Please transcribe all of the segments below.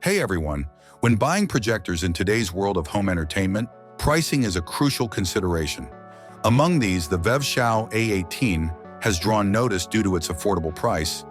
Hey everyone, when buying projectors in today's world of home entertainment, pricing is a crucial consideration. Among these, the Vevshao A18 has drawn notice due to its affordable price.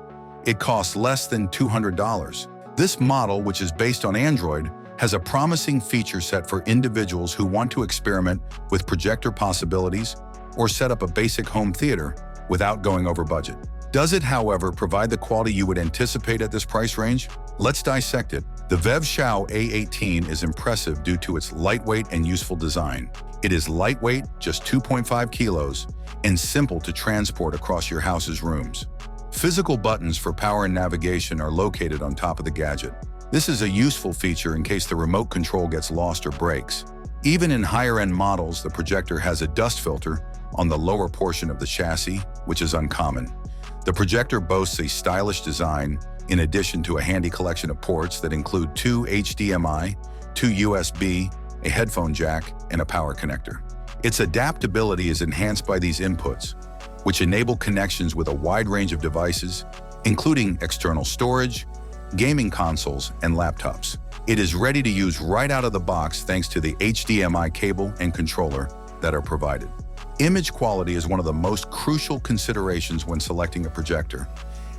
It costs less than $200. This model, which is based on Android, has a promising feature set for individuals who want to experiment with projector possibilities or set up a basic home theater without going over budget. Does it, however, provide the quality you would anticipate at this price range? Let's dissect it. The Vevshao A18 is impressive due to its lightweight and useful design. It is lightweight, just 2.5 kilos, and simple to transport across your house's rooms. Physical buttons for power and navigation are located on top of the gadget. This is a useful feature in case the remote control gets lost or breaks. Even in higher-end models, the projector has a dust filter on the lower portion of the chassis, which is uncommon. The projector boasts a stylish design, in addition to a handy collection of ports that include 2 HDMI, 2 USB, a headphone jack, and a power connector. Its adaptability is enhanced by these inputs, which enable connections with a wide range of devices, including external storage, gaming consoles, and laptops. It is ready to use right out of the box thanks to the HDMI cable and controller that are provided. Image quality is one of the most crucial considerations when selecting a projector,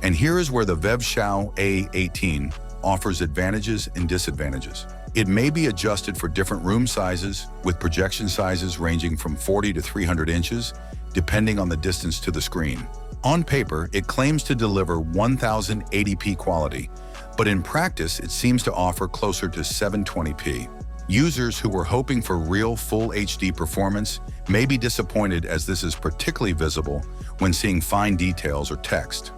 and here is where the Vevshao A18 offers advantages and disadvantages. It may be adjusted for different room sizes, with projection sizes ranging from 40 to 300 inches, depending on the distance to the screen. On paper, it claims to deliver 1080p quality, but in practice, it seems to offer closer to 720p. Users who were hoping for real full HD performance may be disappointed, as this is particularly visible when seeing fine details or text.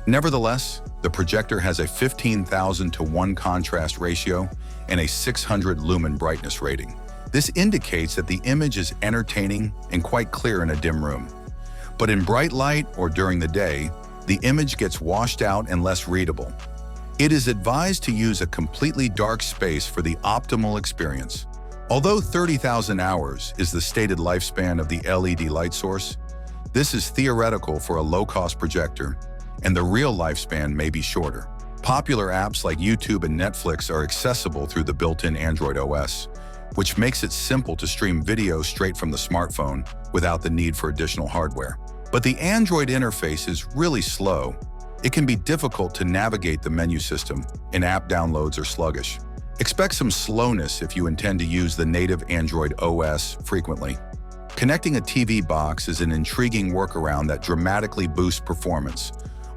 Nevertheless, the projector has a 15,000:1 contrast ratio and a 600 lumen brightness rating. This indicates that the image is entertaining and quite clear in a dim room. But in bright light or during the day, the image gets washed out and less readable. It is advised to use a completely dark space for the optimal experience. Although 30,000 hours is the stated lifespan of the LED light source, this is theoretical for a low-cost projector, and the real lifespan may be shorter. Popular apps like YouTube and Netflix are accessible through the built-in Android OS, which makes it simple to stream video straight from the smartphone without the need for additional hardware. But the Android interface is really slow. It can be difficult to navigate the menu system, and app downloads are sluggish. Expect some slowness if you intend to use the native Android OS frequently. Connecting a TV box is an intriguing workaround that dramatically boosts performance,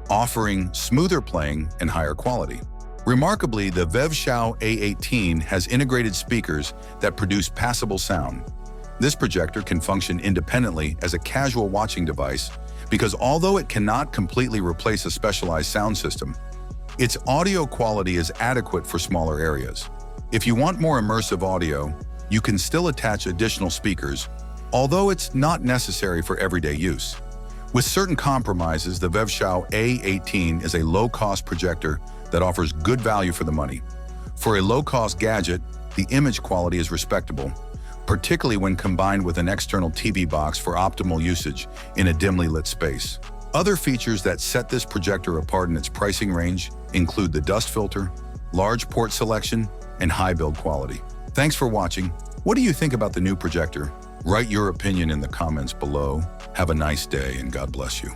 offering smoother playing and higher quality. Remarkably, the Vevshao A18 has integrated speakers that produce passable sound. This projector can function independently as a casual watching device because although it cannot completely replace a specialized sound system, its audio quality is adequate for smaller areas. If you want more immersive audio, you can still attach additional speakers, although it's not necessary for everyday use. With certain compromises, the Vevshao A18 is a low-cost projector that offers good value for the money. For a low-cost gadget, the image quality is respectable, particularly when combined with an external TV box for optimal usage in a dimly lit space. Other features that set this projector apart in its pricing range include the dust filter, large port selection, and high build quality. Thanks for watching. What do you think about the new projector? Write your opinion in the comments below. Have a nice day and God bless you.